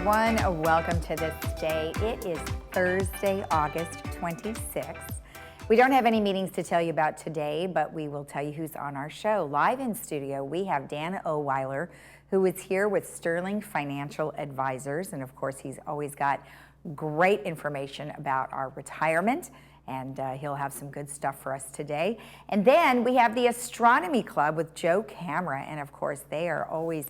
everyone. Welcome to This Day. It is Thursday, August 26th. We don't have any meetings to tell you about today, but we will tell you who's on our show. Live in studio, we have Dan Oweiler, who is here with Sterling Financial Advisors. And of course, he's always got great information about our retirement, and he'll have some good stuff for us today. And then we have the Astronomy Club with Joe Camera, and of course, they are always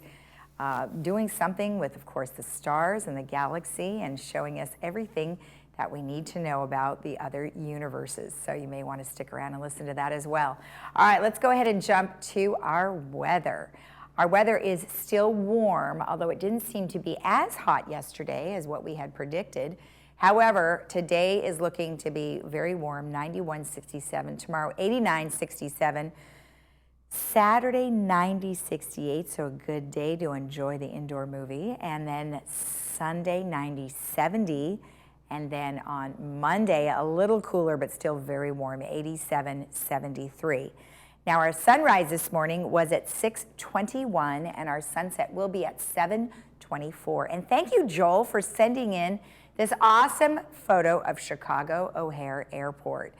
doing something with, of course, the stars and the galaxy and showing us everything that we need to know about the other universes. So you may want to stick around and listen to that as well. All right, let's go ahead and jump to our weather. Our weather is still warm, although it didn't seem to be as hot yesterday as what we had predicted. However, today is looking to be very warm, 91-67. Tomorrow, 89-67. Saturday, 90-68, so a good day to enjoy the indoor movie. And then Sunday, 90-70. And then on Monday, a little cooler, but still very warm, 87-73. Now, our sunrise this morning was at 6:21, and our sunset will be at 7:24. And thank you, Joel, for sending in this awesome photo of Chicago O'Hare Airport.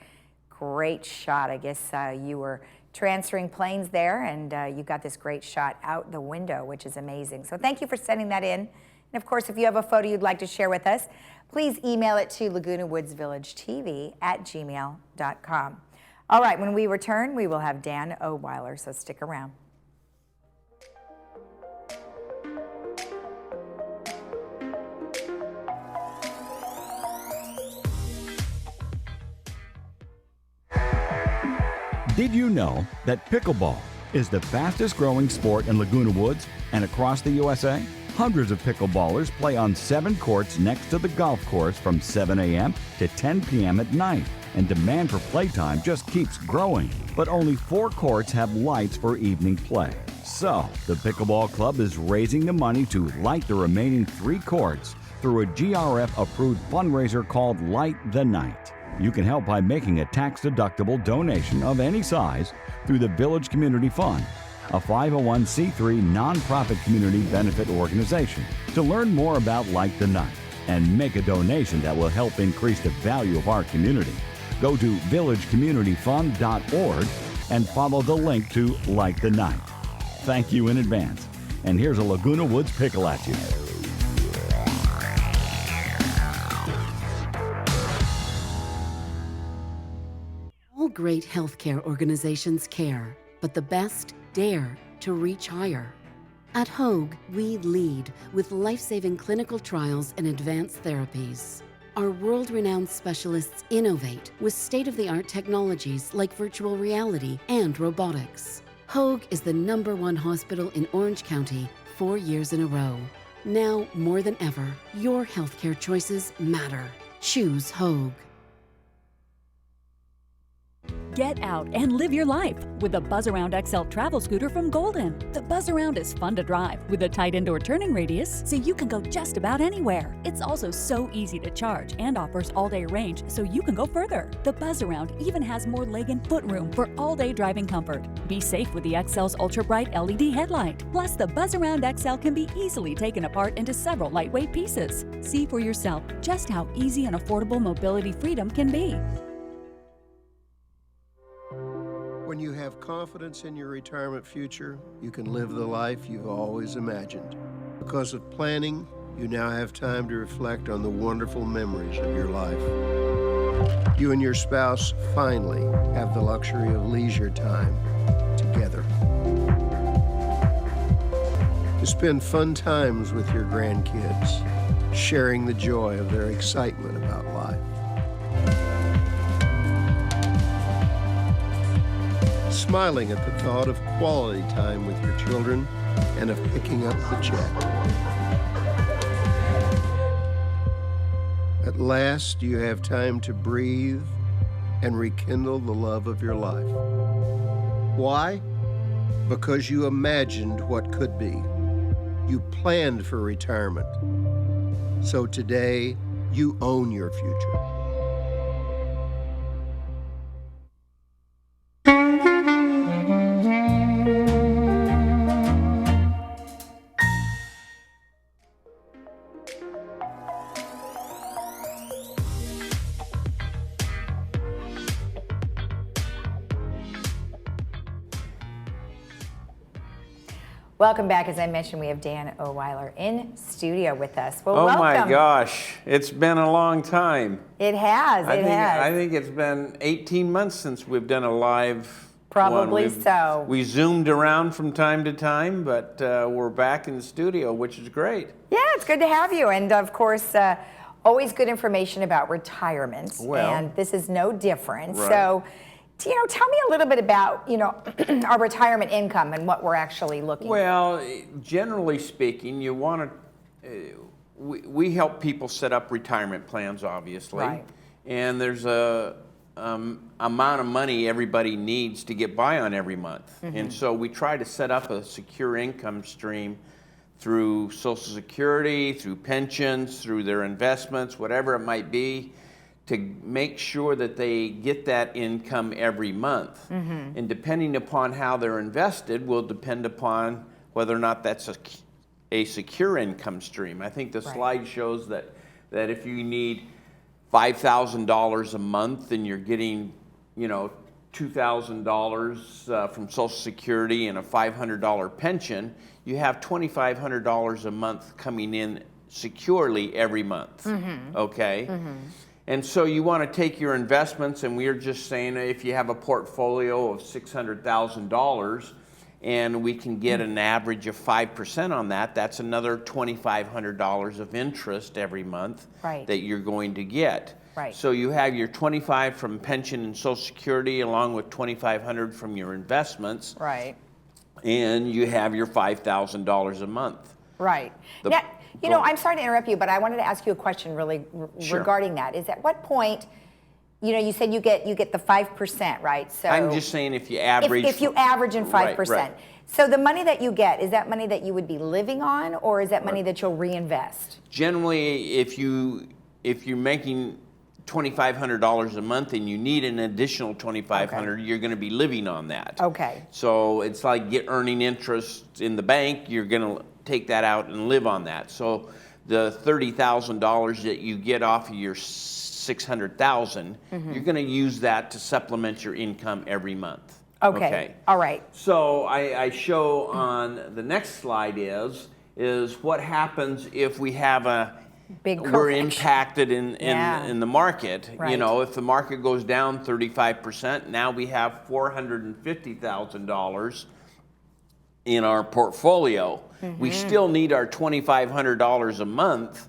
Great shot. I guess you were transferring planes there, and you got this great shot out the window, which is amazing. So thank you for sending that in. And of course, if you have a photo you'd like to share with us, please email it to lagunawoodsvillagetv@gmail.com. All right, when we return, we will have Dan Oweiler, so stick around. Did you know that pickleball is the fastest growing sport in Laguna Woods and across the USA? Hundreds of pickleballers play on 7 courts next to the golf course from 7 a.m. to 10 p.m. at night, and demand for playtime just keeps growing. But only 4 courts have lights for evening play. So, the Pickleball Club is raising the money to light the remaining 3 courts through a GRF-approved fundraiser called Light the Night. You can help by making a tax-deductible donation of any size through the Village Community Fund, a 501c3 nonprofit community benefit organization. To learn more about Light the Night and make a donation that will help increase the value of our community, go to villagecommunityfund.org and follow the link to Light the Night. Thank you in advance. And here's a Laguna Woods pickle at you. All great healthcare organizations care, but the best dare to reach higher. At Hogue, we lead with life-saving clinical trials and advanced therapies. Our world-renowned specialists innovate with state-of-the-art technologies like virtual reality and robotics. Hogue is the #1 hospital in Orange County 4 years in a row. Now, more than ever, your healthcare choices matter. Choose Hogue. Get out and live your life with the Buzz Around XL travel scooter from Golden. The Buzz Around is fun to drive with a tight indoor turning radius so you can go just about anywhere. It's also so easy to charge and offers all-day range so you can go further. The Buzz Around even has more leg and foot room for all-day driving comfort. Be safe with the XL's ultra-bright LED headlight. Plus, the Buzz Around XL can be easily taken apart into several lightweight pieces. See for yourself just how easy and affordable mobility freedom can be. When you have confidence in your retirement future, you can live the life you've always imagined. Because of planning, you now have time to reflect on the wonderful memories of your life. You and your spouse finally have the luxury of leisure time together. To spend fun times with your grandkids, sharing the joy of their excitement about life. Smiling at the thought of quality time with your children and of picking up the check. At last, you have time to breathe and rekindle the love of your life. Why? Because you imagined what could be. You planned for retirement. So today, you own your future. Welcome back. As I mentioned, we have Dan Oweiler in studio with us. Well, Oh welcome. my gosh, it's been a long time. It has. I think it's been 18 months since we've done a live Probably one. so. We zoomed around from time to time, but we're back in the studio, which is great. Yeah, it's good to have you. And of course, always good information about retirement. Well, and this is no different. right. So, tell me a little bit about, our retirement income and what we're actually looking for. Well, generally speaking, you want to, we help people set up retirement plans, obviously. Right. And there's a amount of money everybody needs to get by on every month. And so we try to set up a secure income stream through Social Security, through pensions, through their investments, whatever it might be, to make sure that they get that income every month. And depending upon how they're invested will depend upon whether or not that's a secure income stream. I think the slide shows that if you need $5,000 a month and you're getting, $2,000 from Social Security and a $500 pension, you have $2,500 a month coming in securely every month. Okay? And so you want to take your investments, and we're just saying if you have a portfolio of $600,000 and we can get an average of 5% on that, that's another $2,500 of interest every month that you're going to get. So you have your $25 from pension and Social Security along with $2,500 from your investments. And you have your $5,000 a month. Now, I'm sorry to interrupt you, but I wanted to ask you a question really regarding that. Is at what point, you said you get the 5%, right? So I'm just saying if you average. If you average in 5%. Right. So the money that you get, is that money that you would be living on, or is that money that you'll reinvest? Generally, if you're making $2,500 a month and you need an additional $2,500, you're going to be living on that. So it's like earning interest in the bank. You're going to take that out and live on that. So the $30,000 that you get off of your $600,000, you're going to use that to supplement your income every month. All right. So I show on the next slide is what happens if we have we're impacted in the market. If the market goes down 35%, now we have $450,000 in our portfolio. We still need our $2,500 a month,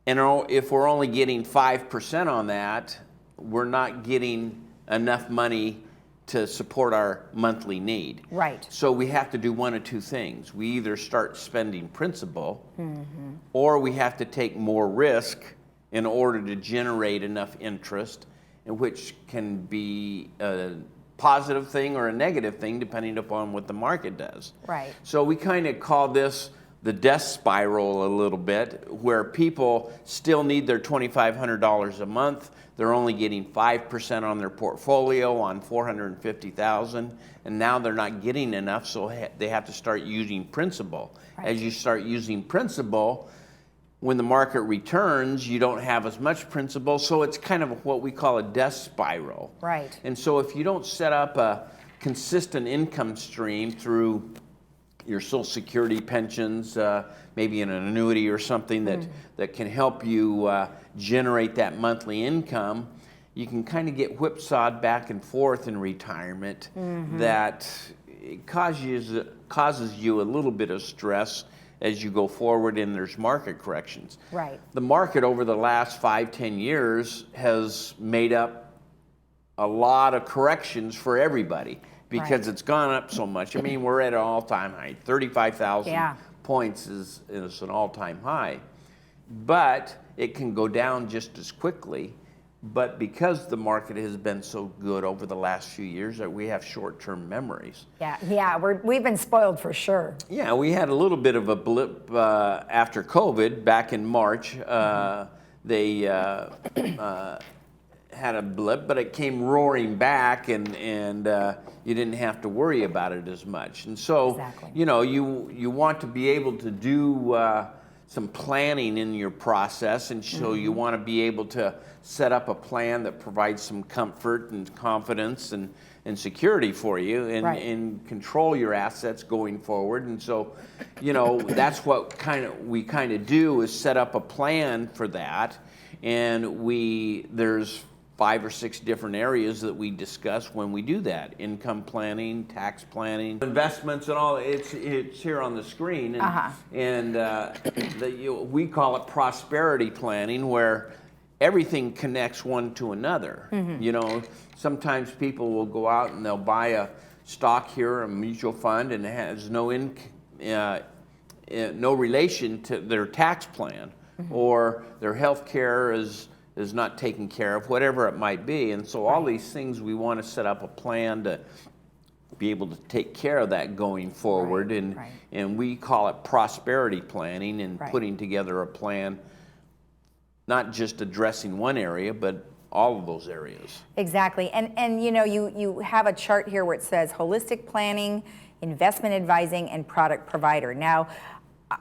and if we're only getting 5% on that, we're not getting enough money to support our monthly need. So we have to do one of two things. We either start spending principal, or we have to take more risk in order to generate enough interest, which can be a positive thing or a negative thing depending upon what the market does. So we kind of call this the death spiral a little bit, where people still need their $2,500 a month. They're only getting 5% on their portfolio on $450,000, and now they're not getting enough, so they have to start using principal. As you start using principal, when the market returns, you don't have as much principal, so it's kind of what we call a death spiral. And so if you don't set up a consistent income stream through your Social Security pensions, maybe an annuity or something that can help you generate that monthly income, you can kind of get whipsawed back and forth in retirement. That it causes you a little bit of stress as you go forward and there's market corrections. The market over the last 5-10 years has made up a lot of corrections for everybody because it's gone up so much. I mean, we're at an all-time high. 35,000 points is an all-time high. But it can go down just as quickly. But because the market has been so good over the last few years, that we have short-term memories. We've been spoiled for sure. Yeah, we had a little bit of a blip after COVID back in March. They had a blip, but it came roaring back, and you didn't have to worry about it as much. And so, you want to be able to do some planning in your process, and so you want to be able to set up a plan that provides some comfort and confidence and security for you, and control your assets going forward. And so, you know, that's what we kind of do, is set up a plan for that. And there's 5 or 6 different areas that we discuss when we do that: income planning, tax planning, investments, and all. It's here on the screen, and we call it prosperity planning, where everything connects one to another. You know, sometimes people will go out and they'll buy a stock here, a mutual fund, and it has no relation to their tax plan, or their health care is not taken care of, whatever it might be. And so all these things, we want to set up a plan to be able to take care of that going forward. And we call it prosperity planning, and putting together a plan, not just addressing one area, but all of those areas. Exactly. And you know, you have a chart here where it says holistic planning, investment advising, and product provider. Now,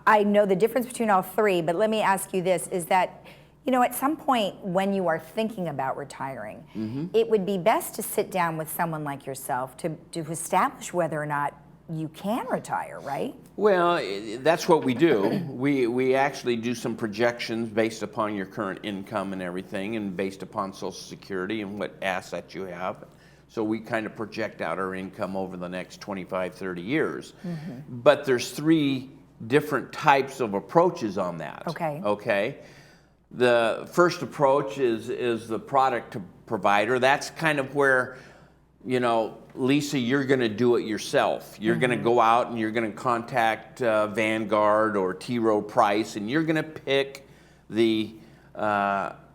I know the difference between all three, but let me ask you this, is that, you know, at some point when you are thinking about retiring, it would be best to sit down with someone like yourself to establish whether or not you can retire, right? Well, that's what we do. We actually do some projections based upon your current income and everything, and based upon Social Security and what assets you have. So we kind of project out our income over the next 25, 30 years. But there's 3 different types of approaches on that. Okay. The first approach is the product provider. That's kind of where, you know, Lisa, you're going to do it yourself. You're going to go out and you're going to contact Vanguard or T. Rowe Price, and you're going to pick the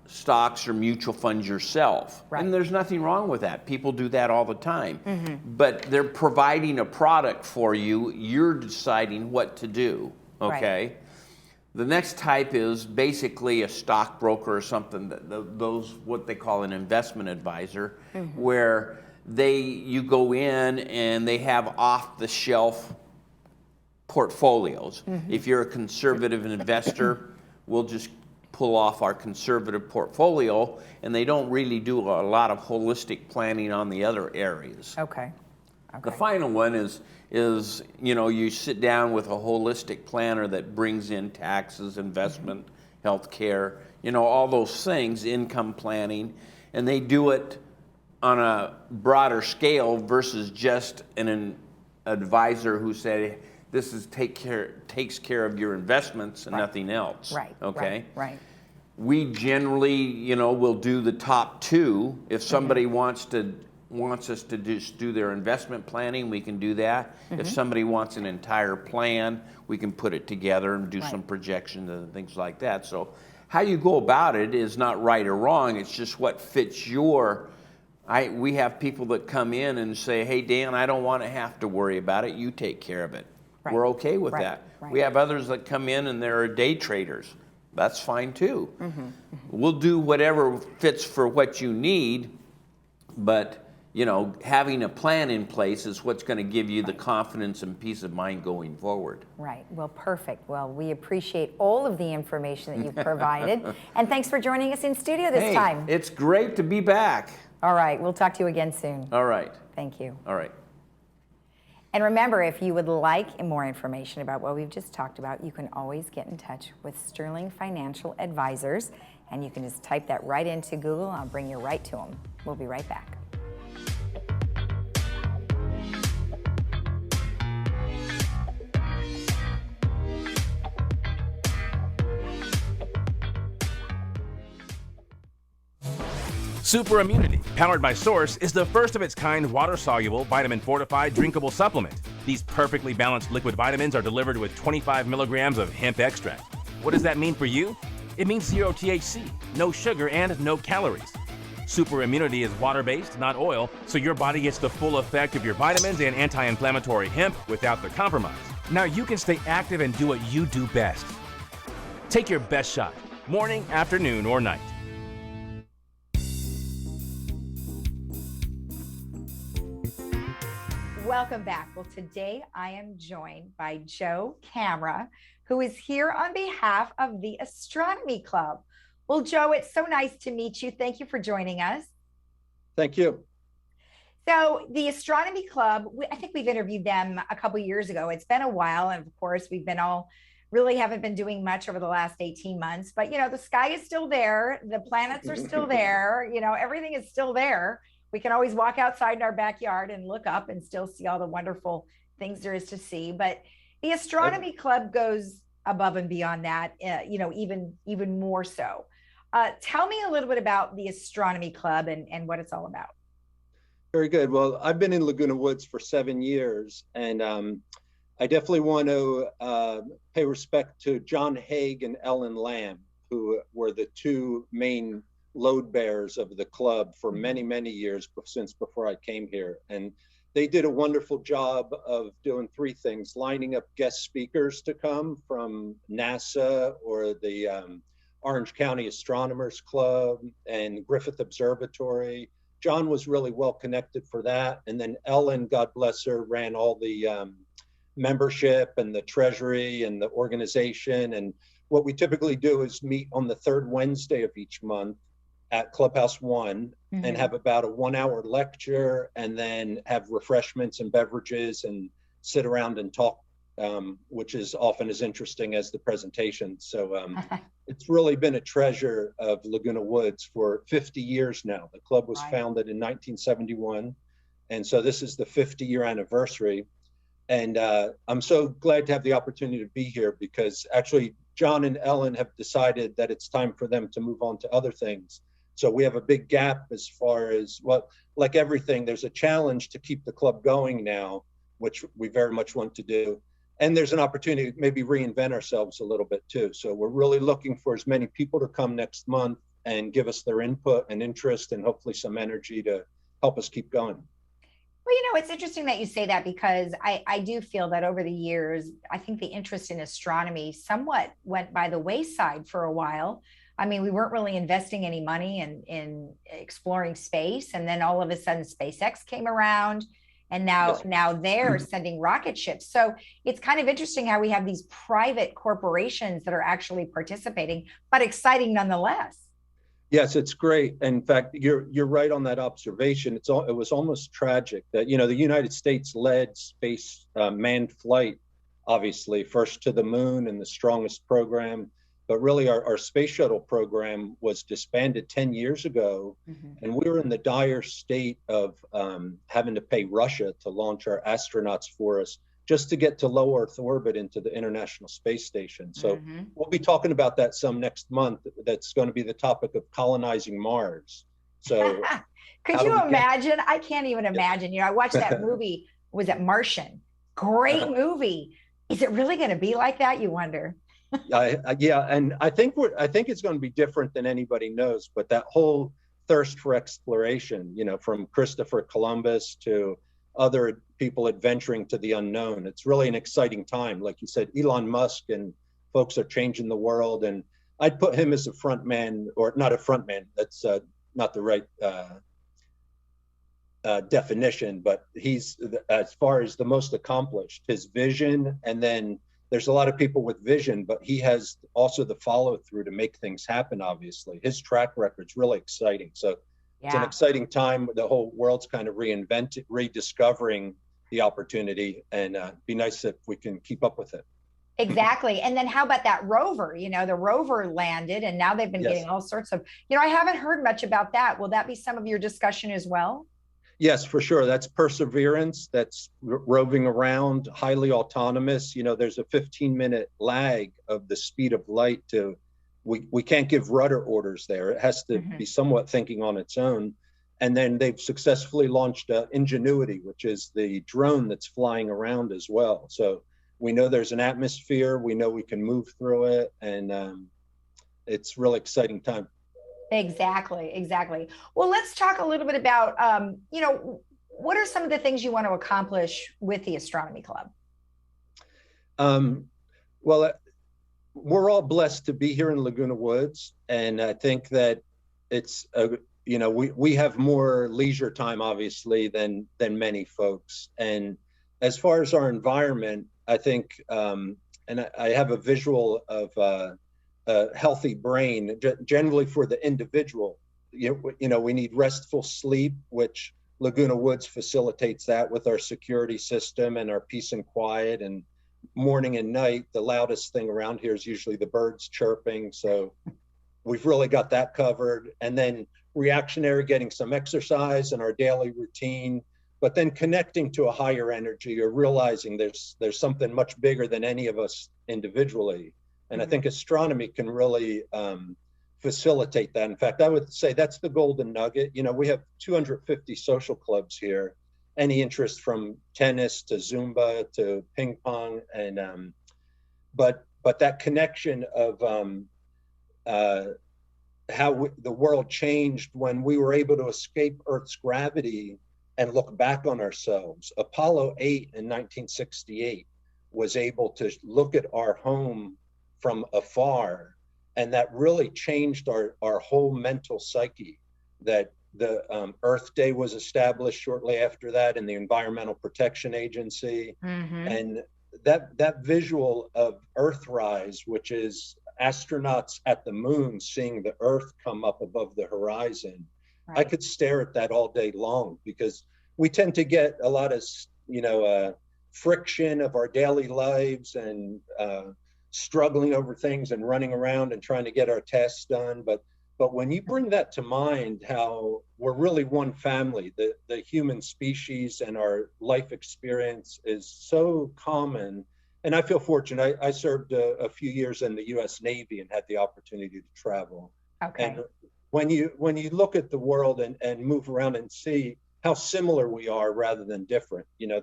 stocks or mutual funds yourself. And there's nothing wrong with that. People do that all the time. But they're providing a product for you. You're deciding what to do. Okay. The next type is basically a stockbroker or something, those what they call an investment advisor, where you go in and they have off-the-shelf portfolios. If you're a conservative investor, we'll just pull off our conservative portfolio, and they don't really do a lot of holistic planning on the other areas. The final one is you know, you sit down with a holistic planner that brings in taxes, investment, health care, you know, all those things, income planning, and they do it on a broader scale versus just an advisor who said, this takes care of your investments and nothing else. Okay. We generally, you know, will do the top 2. If somebody wants us to just do their investment planning, we can do that. If somebody wants an entire plan, we can put it together and do some projections and things like that. So how you go about it is not right or wrong. It's just what fits your. We have people that come in and say, hey, Dan, I don't want to have to worry about it. You take care of it. We're okay with that. We have others that come in and they're day traders. That's fine too. We'll do whatever fits for what you need, but you know, having a plan in place is what's going to give you the confidence and peace of mind going forward. Well, perfect. Well, we appreciate all of the information that you've provided. And thanks for joining us in studio this time. It's great to be back. All right. We'll talk to you again soon. All right. Thank you. All right. And remember, if you would like more information about what we've just talked about, you can always get in touch with Sterling Financial Advisors. And you can just type that right into Google. I'll bring you right to them. We'll be right back. Super Immunity, powered by Source, is the first of its kind water-soluble, vitamin-fortified drinkable supplement. These perfectly balanced liquid vitamins are delivered with 25 milligrams of hemp extract. What does that mean for you? It means 0 THC, no sugar, and no calories. Super Immunity is water-based, not oil, so your body gets the full effect of your vitamins and anti-inflammatory hemp without the compromise. Now you can stay active and do what you do best. Take your best shot, morning, afternoon, or night. Welcome back. Well, today I am joined by Joe Camera who is here on behalf of the Astronomy Club. Well, Joe, it's so nice to meet you. Thank you for joining us. Thank you. So the Astronomy Club, I think we've interviewed them a couple of years ago. It's been a while. And of course, we've been all really haven't been doing much over the last 18 months. But, you know, the sky is still there. The planets are still there. You know, everything is still there. We can always walk outside in our backyard and look up and still see all the wonderful things there is to see. But the Astronomy Club goes above and beyond that, you know, even more so. Tell me a little bit about the Astronomy Club and what it's all about. Very good. Well, I've been in Laguna Woods for 7 years, and I definitely want to pay respect to John Haig and Ellen Lamb, who were the two main load bearers of the club for many, many years since before I came here. And they did a wonderful job of doing three things: lining up guest speakers to come from NASA or the Orange County Astronomers Club and Griffith Observatory. John was really well connected for that. And then Ellen, God bless her, ran all the membership and the treasury and the organization. And what we typically do is meet on the third Wednesday of each month at Clubhouse 1 and have about a 1 hour lecture, and then have refreshments and beverages and sit around and talk, which is often as interesting as the presentation. So it's really been a treasure of Laguna Woods for 50 years now. The club was founded in 1971. And so this is the 50-year anniversary. And I'm so glad to have the opportunity to be here, because actually John and Ellen have decided that it's time for them to move on to other things. So we have a big gap as far as, well, like everything, there's a challenge to keep the club going now, which we very much want to do. And there's an opportunity to maybe reinvent ourselves a little bit too. So we're really looking for as many people to come next month and give us their input and interest and hopefully some energy to help us keep going. Well, you know, it's interesting that you say that, because I do feel that over the years, I think the interest in astronomy somewhat went by the wayside for a while. I mean, we weren't really investing any money in exploring space. And then all of a sudden SpaceX came around, and now they're sending rocket ships. So it's kind of interesting how we have these private corporations that are actually participating, but exciting nonetheless. Yes, it's great. In fact, you're right on that observation. It was almost tragic that, you know, the United States led space manned flight, obviously, first to the moon and the strongest program. But really, our space shuttle program was disbanded 10 years ago. And we were in the dire state of having to pay Russia to launch our astronauts for us, just to get to low Earth orbit into the International Space Station. So we'll be talking about that some next month. That's going to be the topic of colonizing Mars. So could you imagine? I can't even imagine. You know, I watched that movie, was it Martian? Great movie. Is it really going to be like that, you wonder? Yeah, and I think it's going to be different than anybody knows, but that whole thirst for exploration, you know, from Christopher Columbus to other people adventuring to the unknown. It's really an exciting time. Like you said, Elon Musk and folks are changing the world. And I'd put him as a front man, or not a front man. That's not the right definition, but he's, as far as the most accomplished, his vision. And then there's a lot of people with vision, but he has also the follow through to make things happen. Obviously, his track record's really exciting. So it's an exciting time. The whole world's kind of rediscovering the opportunity, and be nice if we can keep up with it. Exactly. And then how about that rover? You know, the rover landed, and now they've been getting all sorts of, you know, I haven't heard much about that. Will that be some of your discussion as well? Yes, for sure. That's Perseverance. That's roving around, highly autonomous. You know, there's a 15-minute lag of the speed of light to, we can't give rudder orders there. It has to be somewhat thinking on its own. And then they've successfully launched Ingenuity, which is the drone that's flying around as well. So we know there's an atmosphere. We know we can move through it. And it's really exciting time. Exactly. Well, let's talk a little bit about, you know, what are some of the things you want to accomplish with the Astronomy Club? Well, we're all blessed to be here in Laguna Woods. And I think that it's, you know, we have more leisure time, obviously, than many folks. And as far as our environment, I think and I have a visual of a healthy brain, generally for the individual. You know, we need restful sleep, which Laguna Woods facilitates that with our security system and our peace and quiet. And morning and night, the loudest thing around here is usually the birds chirping. So we've really got that covered. And then reactionary, getting some exercise in our daily routine, but then connecting to a higher energy, or realizing there's something much bigger than any of us individually. And I think astronomy can really facilitate that. In fact, I would say that's the golden nugget. You know, we have 250 social clubs here, any interest from tennis to Zumba to ping pong. And but that connection of how the world changed when we were able to escape Earth's gravity and look back on ourselves. Apollo 8 in 1968 was able to look at our home from afar, and that really changed our whole mental psyche. That the Earth Day was established shortly after that, and the Environmental Protection Agency. And that visual of Earthrise, which is astronauts at the moon seeing the Earth come up above the horizon. Right. I could stare at that all day long, because we tend to get a lot of, you know, friction of our daily lives and struggling over things and running around and trying to get our tasks done. But when you bring that to mind, how we're really one family, the human species and our life experience is so common. And I feel fortunate. I served a few years in the U.S. Navy and had the opportunity to travel. Okay. And when you look at the world and move around and see how similar we are rather than different, you know,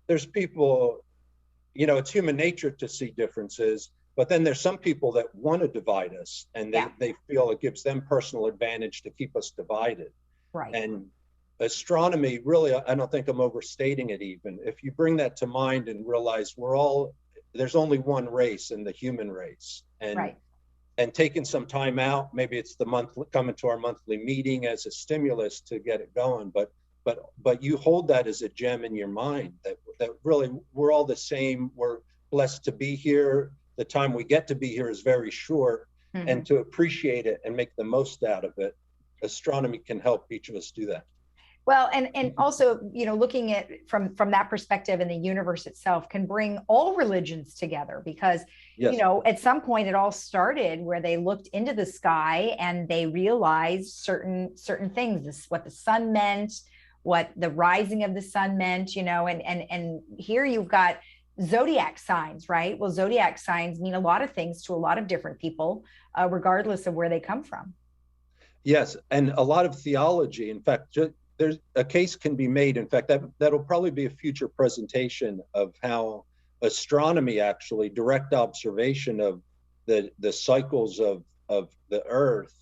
there's people, you know, it's human nature to see differences, but then there's some people that want to divide us, and they feel it gives them personal advantage to keep us divided. Right. And astronomy, really, I don't think I'm overstating it even. If you bring that to mind and realize there's only one race in the human race. And and taking some time out, maybe it's coming to our monthly meeting as a stimulus to get it going, but you hold that as a gem in your mind, that really we're all the same. We're blessed to be here. The time we get to be here is very short, and to appreciate it and make the most out of it, astronomy can help each of us do that. Well, and also, you know, looking at from that perspective, and the universe itself can bring all religions together, because, you know, at some point it all started where they looked into the sky and they realized certain things, what the sun meant, what the rising of the sun meant, you know, and here you've got zodiac signs, right? Well, zodiac signs mean a lot of things to a lot of different people, regardless of where they come from. Yes, and a lot of theology. In fact, there's a case can be made. In fact, that'll probably be a future presentation of how astronomy, actually direct observation of the cycles of the Earth,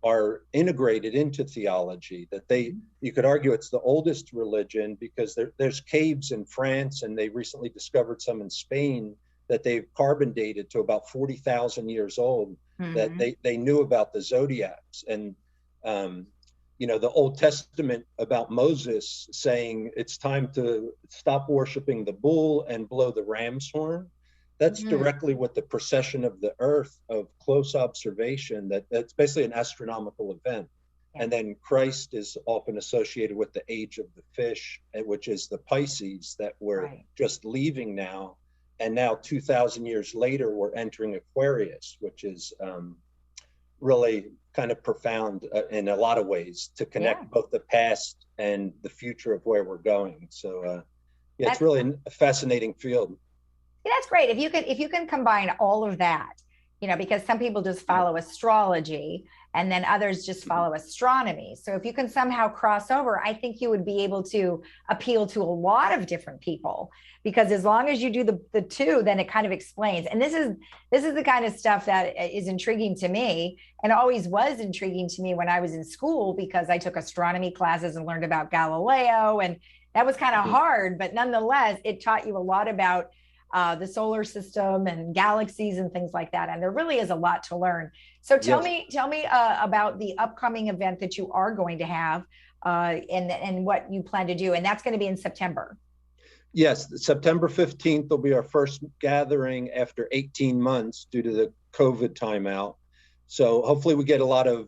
are integrated into theology. That you could argue it's the oldest religion, because there's caves in France, and they recently discovered some in Spain that they've carbon dated to about 40,000 years old, that they knew about the zodiacs. And you know, the Old Testament about Moses saying it's time to stop worshiping the bull and blow the ram's horn. That's directly with the precession of the Earth, of close observation. That's basically an astronomical event. And then Christ is often associated with the age of the fish, which is the Pisces that we're just leaving now. And now 2,000 years later, we're entering Aquarius, which is really kind of profound in a lot of ways, to connect both the past and the future of where we're going. So it's really a fascinating field. Yeah, that's great. If you can combine all of that, you know, because some people just follow astrology and then others just follow astronomy. So if you can somehow cross over, I think you would be able to appeal to a lot of different people, because as long as you do the two, then it kind of explains. And this is the kind of stuff that is intriguing to me, and always was intriguing to me when I was in school, because I took astronomy classes and learned about Galileo, and that was kind of hard, but nonetheless, it taught you a lot about the solar system and galaxies and things like that. And there really is a lot to learn. So tell me about the upcoming event that you are going to have and what you plan to do. And that's going to be in September. Yes, September 15th will be our first gathering after 18 months due to the COVID timeout. So hopefully we get a lot of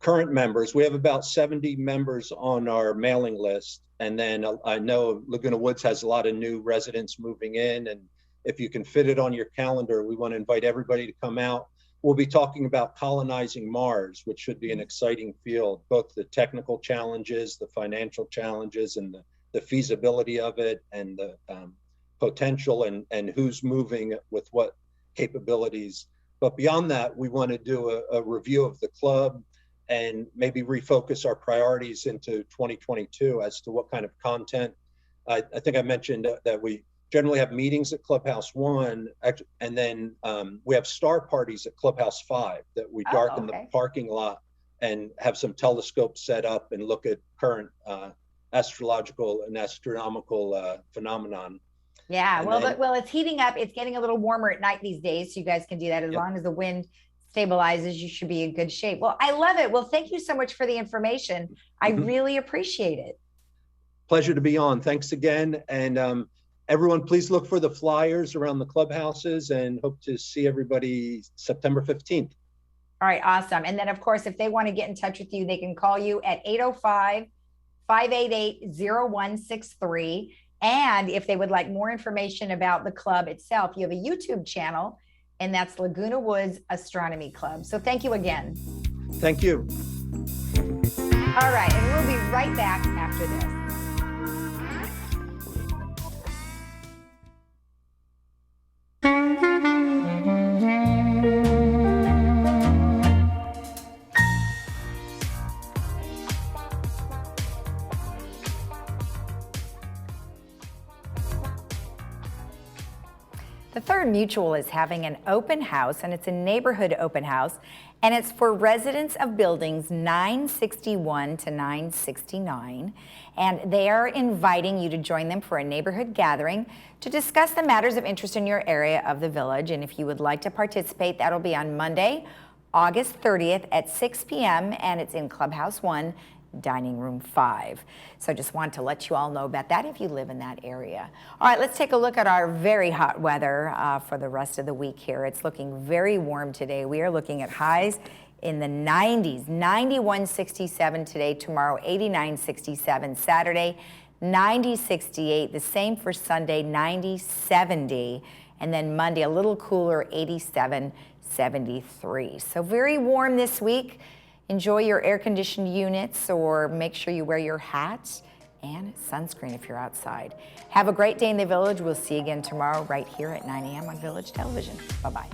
current members. We have about 70 members on our mailing list. And then I know Laguna Woods has a lot of new residents moving in. And if you can fit it on your calendar, we want to invite everybody to come out. We'll be talking about colonizing Mars, which should be an exciting field, both the technical challenges, the financial challenges, and the feasibility of it, and the potential, and who's moving with what capabilities. But beyond that, we want to do a review of the club and maybe refocus our priorities into 2022 as to what kind of content. I think I mentioned that we generally have meetings at Clubhouse 1, and then we have star parties at Clubhouse 5 that we darken the parking lot and have some telescopes set up and look at current astrological and astronomical phenomenon. Yeah, And well, then- well, it's heating up. It's getting a little warmer at night these days, so you guys can do that. As long as the wind stabilizes, you should be in good shape. Well, I love it. Well, thank you so much for the information. I really appreciate it. Pleasure to be on. Thanks again. And everyone, please look for the flyers around the clubhouses, and hope to see everybody September 15th. All right, awesome. And then, of course, if they want to get in touch with you, they can call you at 805-588-0163. And if they would like more information about the club itself, you have a YouTube channel, and that's Laguna Woods Astronomy Club. So thank you again. Thank you. All right, and we'll be right back after this. The Third Mutual is having an open house, and it's a neighborhood open house, and it's for residents of buildings 961 to 969. And they are inviting you to join them for a neighborhood gathering to discuss the matters of interest in your area of the village. And if you would like to participate, that'll be on Monday, August 30th at 6 p.m. and it's in Clubhouse 1, Dining Room 5. So just want to let you all know about that if you live in that area. All right, let's take a look at our very hot weather for the rest of the week here. It's looking very warm today. We are looking at highs in the 90s, 91.67 today, tomorrow 89.67, Saturday 90.68, the same for Sunday 90.70, and then Monday a little cooler 87.73. So very warm this week. Enjoy your air-conditioned units, or make sure you wear your hat and sunscreen if you're outside. Have a great day in the village. We'll see you again tomorrow right here at 9 a.m. on Village Television. Bye-bye.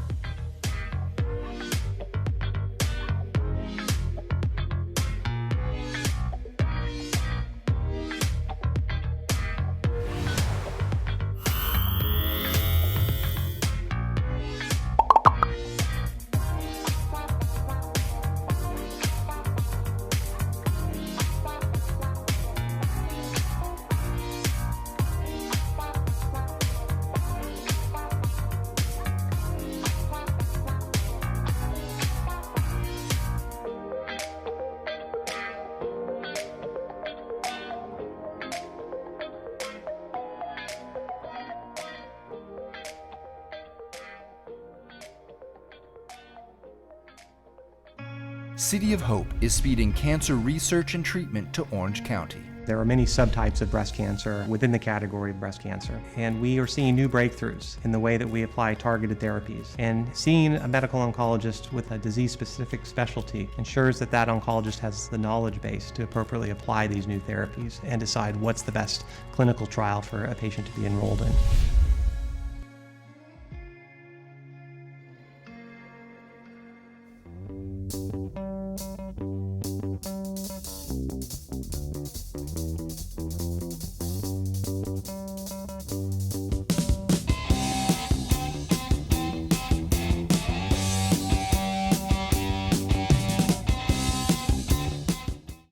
City of Hope is speeding cancer research and treatment to Orange County. There are many subtypes of breast cancer within the category of breast cancer, and we are seeing new breakthroughs in the way that we apply targeted therapies. And seeing a medical oncologist with a disease-specific specialty ensures that that oncologist has the knowledge base to appropriately apply these new therapies and decide what's the best clinical trial for a patient to be enrolled in.